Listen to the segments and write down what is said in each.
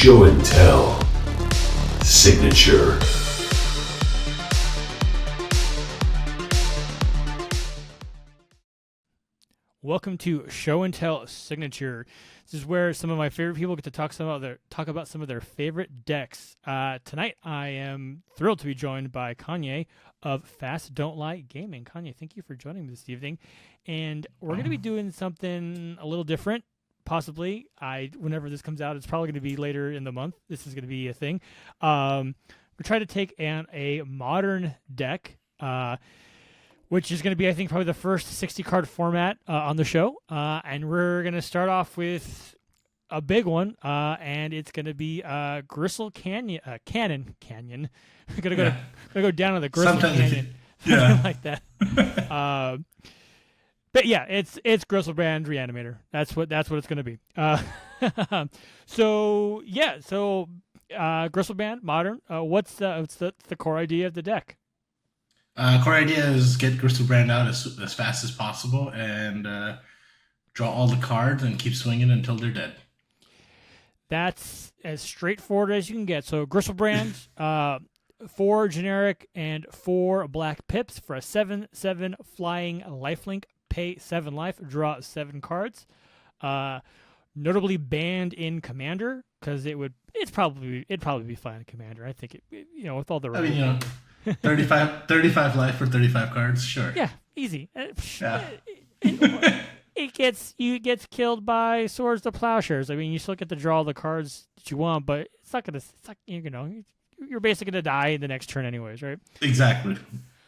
Show and Tell Signature. Welcome to Show and Tell Signature. This is where some of my favorite people get to talk about some of their favorite decks. Tonight, I am thrilled to be joined by Khanye of Fast Don't Lie Gaming. Khanye, thank you for joining me this evening. And we're going to be doing something a little different, possibly. Whenever this comes out, it's probably going to be later in the month. This is going to be a thing. We're trying to take a modern deck, which is going to be, I think, probably the first 60-card format on the show. And we're going to start off with a big one, and it's going to be Canyon. We're going to go down to the Gristle Canyon. Something like that. But yeah, it's Griselbrand Reanimator. That's what it's going to be. So Griselbrand Modern. What's the core idea of the deck? Core idea is get Griselbrand out as fast as possible and draw all the cards and keep swinging until they're dead. That's as straightforward as you can get. So Griselbrand, 4 generic and 4 black pips for a 7/7 flying lifelink. Pay 7 life, draw 7 cards. Notably banned in Commander because it'd probably be fine in Commander. I think with all the 35 life for 35 cards, sure. Yeah, easy. Yeah. It gets killed by Swords to Plowshares. I mean, you still get to draw all the cards that you want, but you're basically gonna die in the next turn anyways, right? Exactly.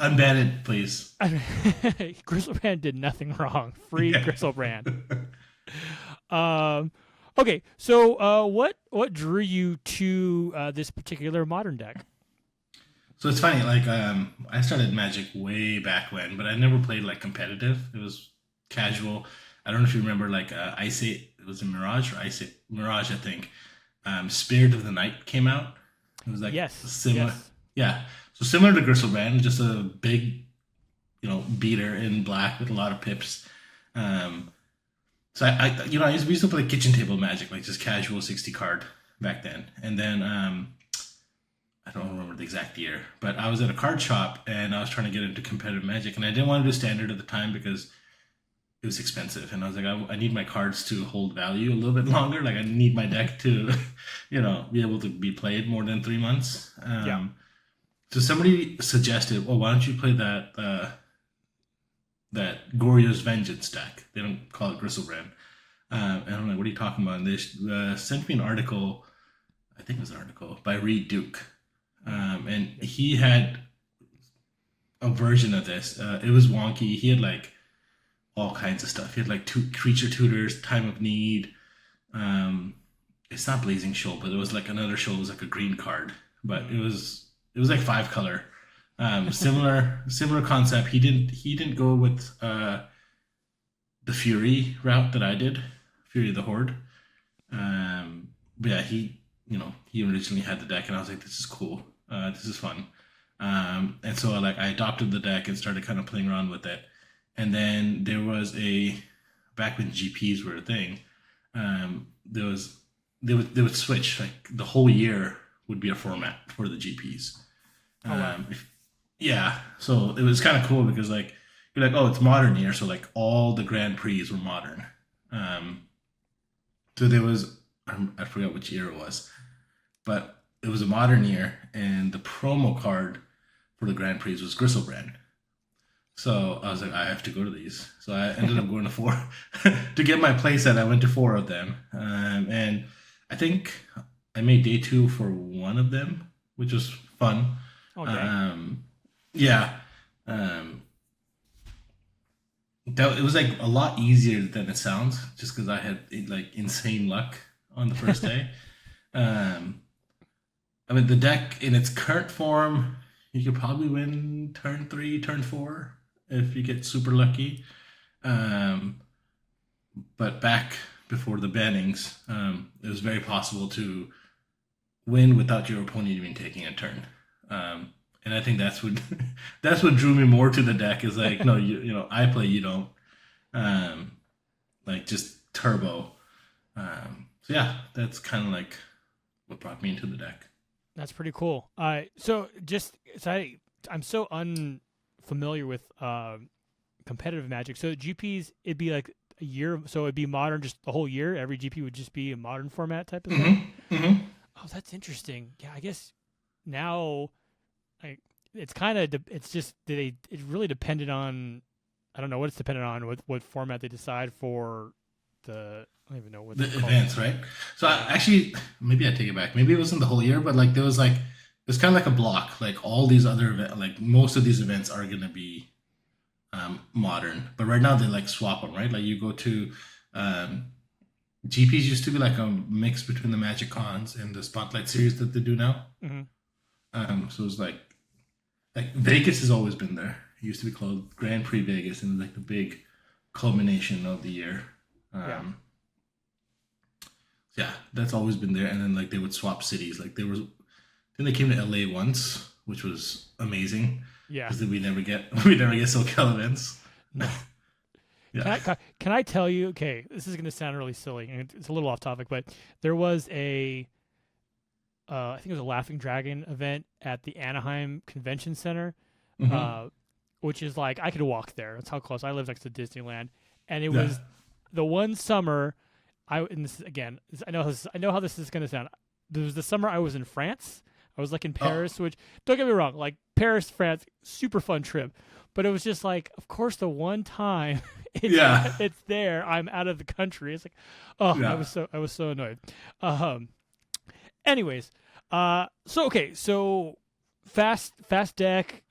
Unban it, please. Griselbrand did nothing wrong. Free Griselbrand. Okay, so what drew you to this particular modern deck? So it's funny, I started Magic way back when, but I never played competitive. It was casual. I don't know if you remember Ice Age, it was a Mirage or Ice Age, Mirage, I think. Spirit of the Night came out. It was similar. Yes. Yeah. So similar to Griselbrand, just a big, beater in black with a lot of pips. So I used to play kitchen table Magic, just casual 60 card back then. And then I don't remember the exact year, but I was at a card shop and I was trying to get into competitive Magic, and I didn't want to do standard at the time because it was expensive. And I was like, I need my cards to hold value a little bit longer. I need my deck to, be able to be played more than 3 months. So somebody suggested, well, why don't you play that Gorya's Vengeance deck? They don't call it Griselbrand. And I'm like, what are you talking about? And they sent me an article, I think it was an article, by Reed Duke. And he had a version of this. It was wonky. He had all kinds of stuff. He had 2 creature tutors, Time of Need. It's not Blazing Shoal, but it was another shoal. It was a green card, but it was 5 color. Similar concept. He didn't go with the Fury route that I did, Fury of the Horde. But yeah, he originally had the deck, and I was like, this is cool. This is fun. And so I adopted the deck and started kind of playing around with it. And then there was back when GPs were a thing, they would switch. The whole year would be a format for the GPs. Oh, wow. Yeah. So it was kind of cool because you're oh, it's modern year. So all the Grand Prix were modern. So there was, I forgot which year it was, but it was a modern year, and the promo card for the Grand Prix was Griselbrand. So I was like, I have to go to these. So I ended up going to 4 to get my playset. I went to 4 of them, and I think I made day 2 for one of them, which was fun. Okay. Yeah. It was a lot easier than it sounds, just because I had insane luck on the first day. The deck in its current form, you could probably win turn 3, turn 4 if you get super lucky. But back before the bannings, it was very possible to win without your opponent even taking a turn. And I think that's what drew me more to the deck is no, I play, you don't. Just turbo. So yeah, that's kind of what brought me into the deck. That's pretty cool. I'm so unfamiliar with competitive Magic. So GPs, it'd be like a year. So it'd be modern just the whole year. Every GP would just be a modern format type of thing. Mm-hmm. Oh, that's interesting. Yeah, I guess now, it's kind of it really depended on. I don't know what it's dependent on. What format they decide for the. I don't even know what the events, right? So actually, maybe I take it back. Maybe it wasn't the whole year, but like there was like it's kind of like a block. Like all these other like most of these events are gonna be modern, but right now they like swap them, right? Like you go to GPs used to be like a mix between the Magic Cons and the Spotlight series that they do now. Mm-hmm. So it's like Vegas has always been there. It used to be called Grand Prix Vegas, and like the big culmination of the year. Yeah, that's always been there. And then like they would swap cities. Like then they came to LA once, which was amazing. Yeah, because we never get SoCal events. No. Yeah. Can I tell you? Okay, this is going to sound really silly, and it's a little off topic, but there was I think it was a Laughing Dragon event at the Anaheim Convention Center, which is like I could walk there. That's how close I live next to Disneyland, and it was the one summer. I know how this is going to sound. There was the summer I was in France. I was like in Paris, which don't get me wrong, like Paris, France, super fun trip. But it was just like, of course, the one time it's there, I'm out of the country. It's like, I was so annoyed. Anyways, so fast deck,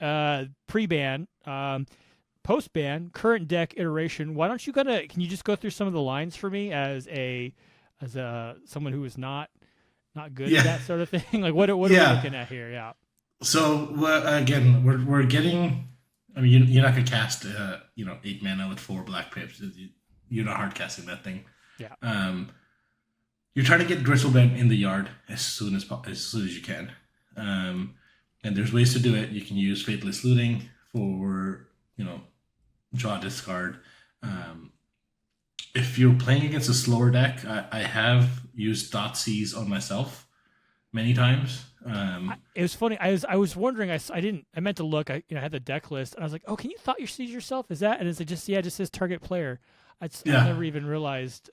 pre-ban, post-ban, current deck iteration. Why don't you can you just go through some of the lines for me as someone who is not good at that sort of thing? Like what are we looking at here? Yeah. So again, we're getting. I mean, you're not gonna cast 8 mana with 4 black pips. You're not hard casting that thing. Yeah. You're trying to get Griselbrand in the yard as soon as you can. And there's ways to do it. You can use Faithless Looting for draw discard. If you're playing against a slower deck, I have used Thoughtseize on myself many times. It was funny. I was wondering. I meant to look. I had the deck list, and I was like, "Oh, can you Thoughtseize yourself? Is that?" And it's like it just says target player. I never even realized.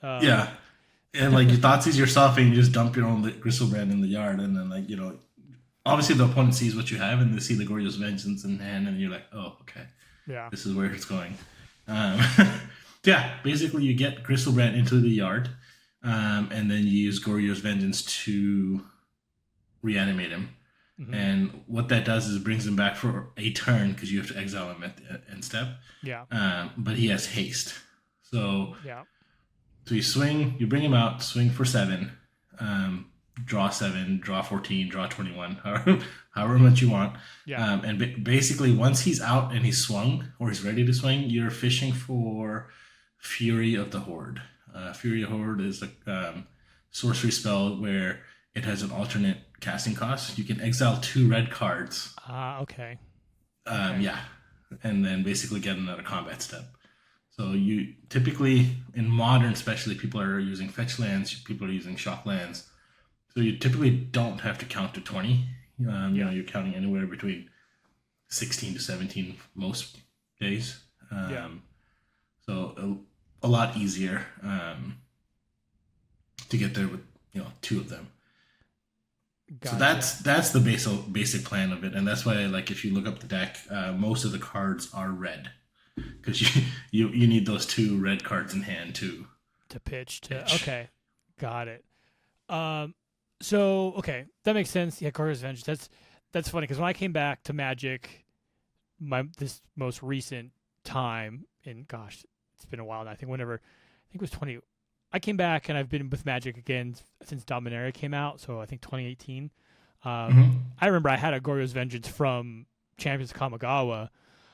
And like you Thoughtseize yourself, and you just dump your own Griselbrand in the yard, and then obviously the opponent sees what you have, and they see the Goryo's Vengeance in hand, and you're like, "Oh, okay, this is where it's going." Basically you get Griselbrand into the yard, and then you use Goryo's Vengeance to reanimate him. Mm-hmm. And what that does is it brings him back for a turn because you have to exile him at the end step. Yeah. But he has haste. So you swing, you bring him out, swing for 7, draw 7, draw 14, draw 21, however much you want. Yeah. And basically once he's out and he's swung or he's ready to swing, you're fishing for Fury of the Horde. Fury of the Horde is a sorcery spell where it has an alternate casting cost. You can exile 2 red cards. Okay. Yeah. And then basically get another combat step. So you typically, in Modern especially, people are using fetch lands, people are using shock lands. So you typically don't have to count to 20. You're counting anywhere between 16 to 17 most days. So a lot easier to get there with 2 of them. Gotcha. So that's the basic plan of it, and that's why if you look up the deck, most of the cards are red because you need those 2 red cards in hand to pitch. Okay, got it. So that makes sense. Yeah, Goryo's Vengeance. That's funny because when I came back to Magic, this most recent time, and gosh, it's been a while now. I think it was 20. I came back and I've been with Magic again since Dominaria came out, so I think 2018. I remember I had a Goryo's Vengeance from Champions Kamigawa.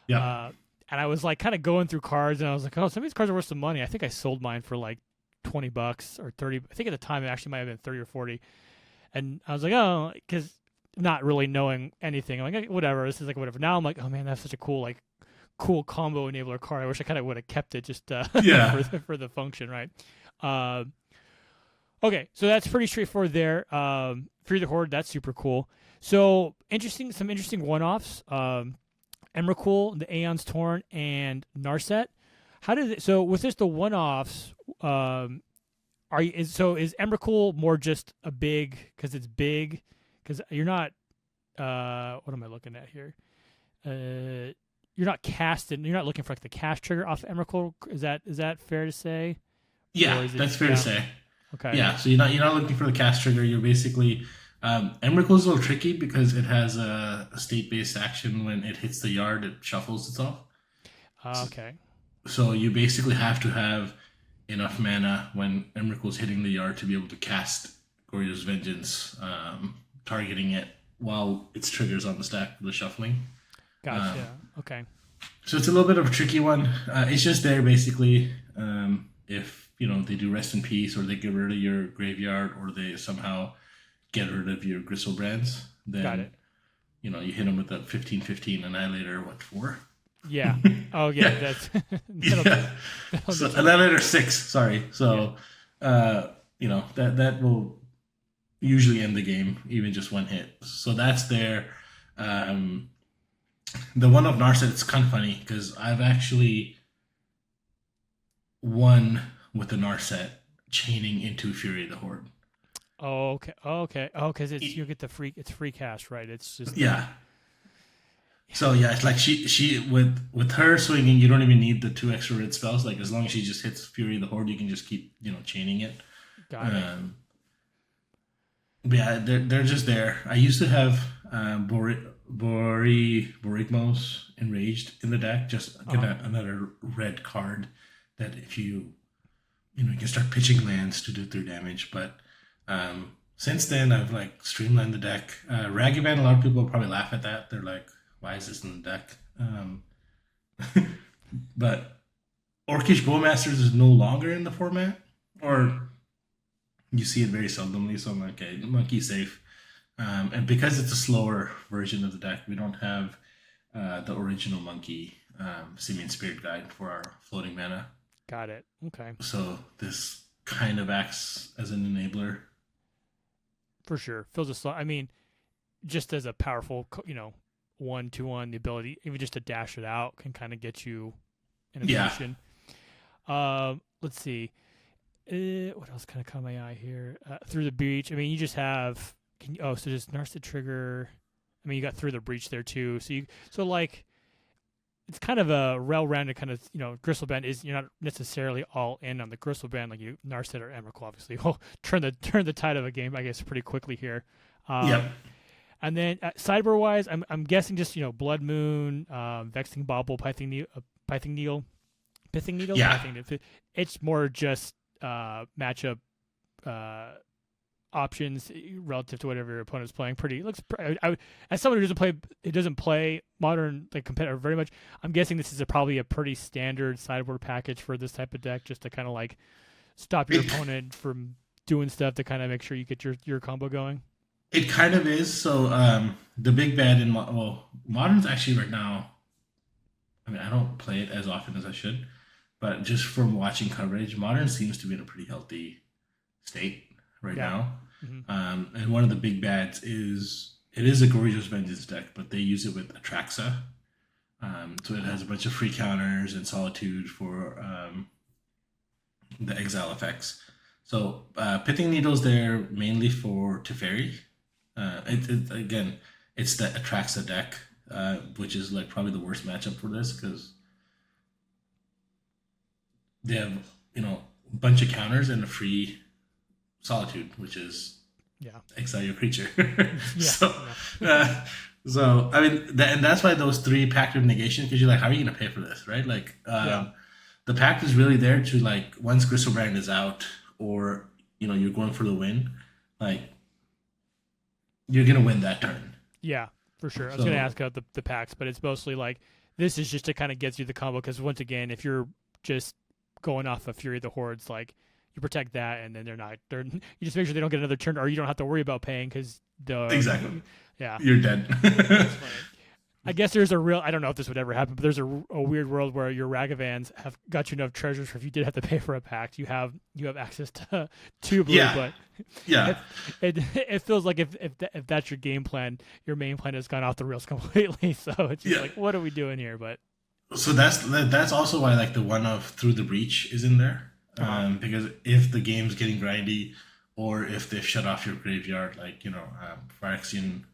Yeah. And I was kind of going through cards, and I was like, oh, some of these cards are worth some money. I think I sold mine for $20 or 30. I think at the time it actually might have been 30 or 40. And I was like, oh, because not really knowing anything. I'm like, whatever. This is whatever. Now I'm like, oh man, that's such a cool combo enabler card. I wish I kind of would have kept it just for the function, right? Okay, so that's pretty straightforward there. Free the Horde, that's super cool. So some interesting one-offs. Emrakul, the Aeon's Torn, and Narset. So with just the one-offs? Is Emrakul more just a big because it's big? Because you're not. What am I looking at here? You're not casting. You're not looking for like the cast trigger off Emrakul. Is that fair to say? Yeah, that's fair to say. Okay. Yeah, so you're not looking for the cast trigger. You're basically Emrakul is a little tricky because it has a state-based action. When it hits the yard, it shuffles itself. Okay. So you basically have to have enough mana when Emrakul's hitting the yard to be able to cast Goryo's Vengeance, targeting it while its triggers on the stack for the shuffling. Gotcha. Okay. So it's a little bit of a tricky one. It's just there basically. If they do Rest in Peace, or they get rid of your graveyard, or they somehow get rid of your Griselbrands, then Got it. You hit them with that 15/15 Annihilator. What for? Yeah. Oh yeah. Yeah. That's So Annihilator 6. Sorry. So that will usually end the game, even just one hit. So that's there. The one of Narset, it's kind of funny because I've actually won with the Narset chaining into Fury of the Horde. Oh, okay. Oh, okay. Oh, because you get it's free cast, right? It's just yeah. So yeah, it's like she with her swinging, you don't even need the 2 extra red spells. Like as long as she just hits Fury of the Horde, you can just keep chaining it. Got it. But yeah, they're just there. I used to have Borigmos Enraged in the deck, just get another red card that if you can start pitching lands to do 3 damage. But since then, I've like streamlined the deck. Ragavan, a lot of people will probably laugh at that. They're like, why is this in the deck? But Orcish Bowmasters is no longer in the format, or you see it very seldomly. So I'm like, okay, Monkey's safe. And because it's a slower version of the deck, we don't have the original Monkey Simian Spirit Guide for our floating mana. Got it. Okay. So this kind of acts as an enabler. For sure. Feels a slot. I mean, just as a powerful, 1/2/1, the ability, even just to dash it out, can kind of get you in a position. Let's see. What else kind of caught my eye here? Through the Breach. I mean, you just have. So just Narset trigger. I mean, you got Through the Breach there too. So it's kind of a well-rounded kind of, Griselbrand is, you're not necessarily all in on the Griselbrand like you, Narset or Emrakul obviously will turn the tide of a game, I guess, pretty quickly here. Yep. And then sideboard-wise, I'm guessing just, Blood Moon, Vexing Bauble, Pithing Needle. Yeah. It's more just matchup options relative to whatever your opponent's playing. As someone who doesn't play modern like competitor very much, I'm guessing this is probably a pretty standard sideboard package for this type of deck, just to kind of like stop your opponent from doing stuff to kind of make sure you get your combo going. It kind of is. So the big bad in Modern's actually right now, I mean, I don't play it as often as I should, but just from watching coverage, Modern seems to be in a pretty healthy state right now. Mm-hmm. And one of the big bads is it is a Goryo's Vengeance deck, but they use it with Atraxa. So it has a bunch of free counters and Solitude for the exile effects. So Pithing Needle's there mainly for Teferi. It's the Atraxa deck, which is like probably the worst matchup for this because they have a bunch of counters and a free Solitude, which is exile your creature. So I mean, and that's why those 3 Pact of Negation, because you're like, how are you going to pay for this, right? Like, the Pact is really there to, like, once Griselbrand is out, or you're going for the win, like, you're going to win that turn. Yeah, for sure. I was going to ask about the Pacts, but it's mostly like, this is just to kind of get you the combo, because once again, if you're just going off of Fury of the Hordes, like, you protect that, and then you just make sure they don't get another turn, or you don't have to worry about paying because exactly. Yeah, you're dead. I guess there's a real. I don't know if this would ever happen, but there's a weird world where your Ragavans have got you enough treasures for if you did have to pay for a pact, you have access to two blue. Yeah. But it feels like if that's your game plan, your main plan has gone off the rails completely. So it's just like, what are we doing here? But so that's also why like the one of Through the Breach is in there, because if the game's getting grindy, or if they've shut off your graveyard, like Phyrexian,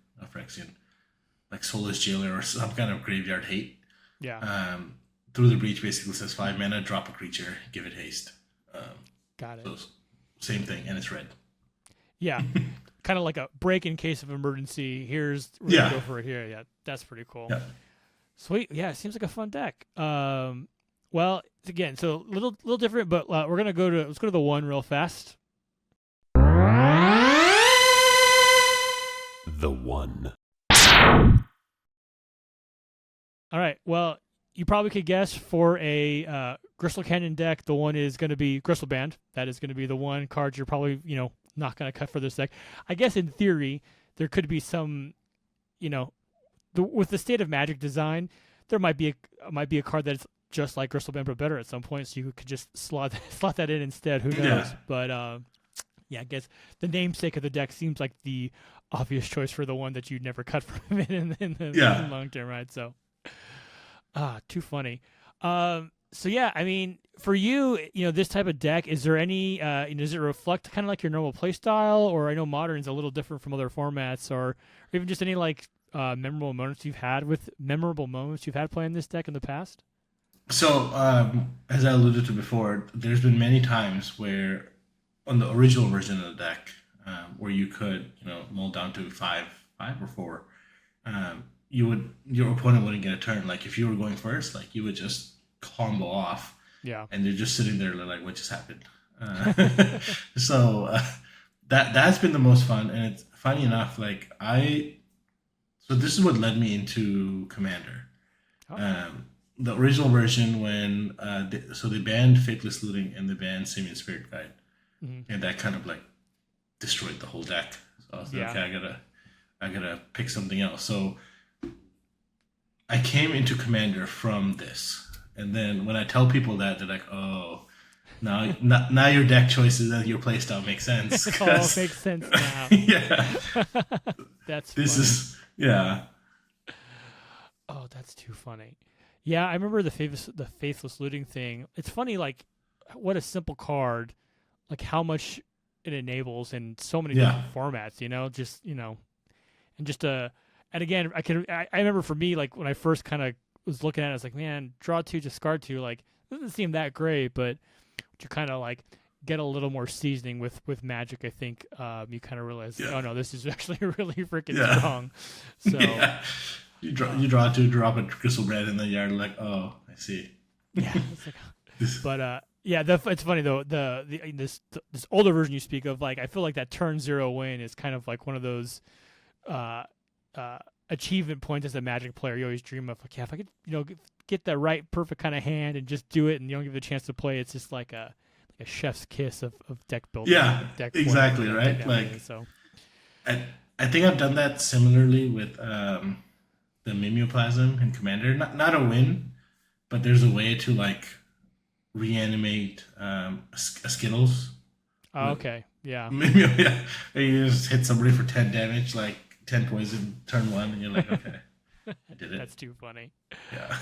like Soulless Jailer or some kind of graveyard hate. Yeah. Through the Breach basically says 5 mana, drop a creature, give it haste. Got it. So same thing, and it's red. Yeah. Kind of like a break in case of emergency. We're gonna go for it here. Yeah, that's pretty cool. Yeah. Sweet. Yeah, it seems like a fun deck. Well, again, so little different, but let's go to the one real fast. The one. All right. Well, you probably could guess for a Gristle Canyon deck, the one is going to be Griselbrand. That is going to be the one card you're probably not going to cut for this deck. I guess in theory there could be some, with the State of Magic design, there might be a card that's just like Griselbrand but better at some point, so you could just slot that in instead. Who knows? Yeah. But I guess the namesake of the deck seems like the obvious choice for the one that you'd never cut from it in the long term, right? So, too funny. So yeah, I mean, for you, this type of deck, is there any, does it reflect kind of like your normal play style, or I know Modern's a little different from other formats, or even just any like memorable moments you've had playing this deck in the past? So, as I alluded to before, there's been many times where on the original version of the deck, where you could, mull down to five or four, your opponent wouldn't get a turn. Like if you were going first, like you would just combo off. Yeah. And they're just sitting there like, what just happened? So that's been the most fun. And it's funny enough, so this is what led me into Commander. Oh. The original version when they banned Faithless Looting and they banned Simian Spirit Guide, and that kind of like destroyed the whole deck. So I was like, okay, I gotta pick something else. So I came into Commander from this, and then when I tell people that, they're like, oh, now your deck choices and your playstyle makes sense. It all makes sense now. Yeah, that's this funny. is yeah. Oh, that's too funny. Yeah, I remember the Faithless Looting thing. It's funny, like, what a simple card, like how much it enables in so many different formats, and again, I remember for me, like when I first kind of was looking at it, I was like, man, draw 2, discard 2, like, it doesn't seem that great, but you kind of like get a little more seasoning with Magic, I think you kind of realize, oh no, this is actually really freaking strong. So. Yeah. You draw 2, drop a Griselbrand in the yard, like, oh, I see. Yeah, but it's funny though. This older version you speak of, like, I feel like that turn 0 win is kind of like one of those achievement points as a Magic player. You always dream of, like, if I could, get that right perfect kind of hand and just do it, and you don't give it a chance to play. It's just like a chef's kiss of deck building. Yeah, deck exactly, right. Like, so I think I've done that similarly with the Mimeoplasm in Commander. Not a win, but there's a way to like reanimate a Skittles. Oh, okay. Yeah. Yeah. You just hit somebody for 10 damage, like 10 poison, turn 1, and you're like, okay, I did it. That's too funny. Yeah.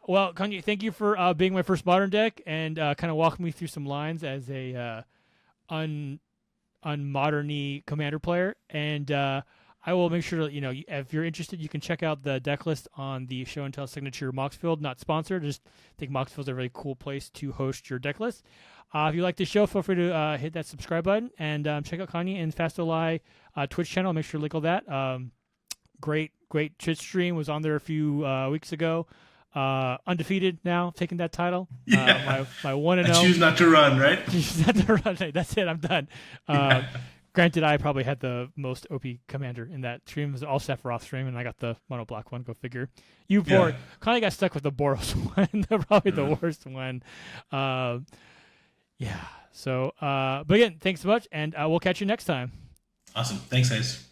Well, Khanye, thank you for being my first Modern deck and kind of walking me through some lines as a unmoderny Commander player. And I will make sure that, if you're interested, you can check out the deck list on the Show and Tell signature Moxfield. Not sponsored, just think Moxfield's a really cool place to host your deck list. If you like the show, feel free to hit that subscribe button and check out Khanye and Fastoli Twitch channel. Make sure to link all that. Great Twitch stream, was on there a few weeks ago. Undefeated now, taking that title. My 1-0. I choose not to run, right? Choose not to run. That's it. I'm done. Granted, I probably had the most OP commander in that stream. It was all Sephiroth stream, and I got the mono black one. Go figure. You poor kind of got stuck with the Boros one, probably the worst one. Yeah. So, but again, thanks so much, and we'll catch you next time. Awesome. Thanks, guys.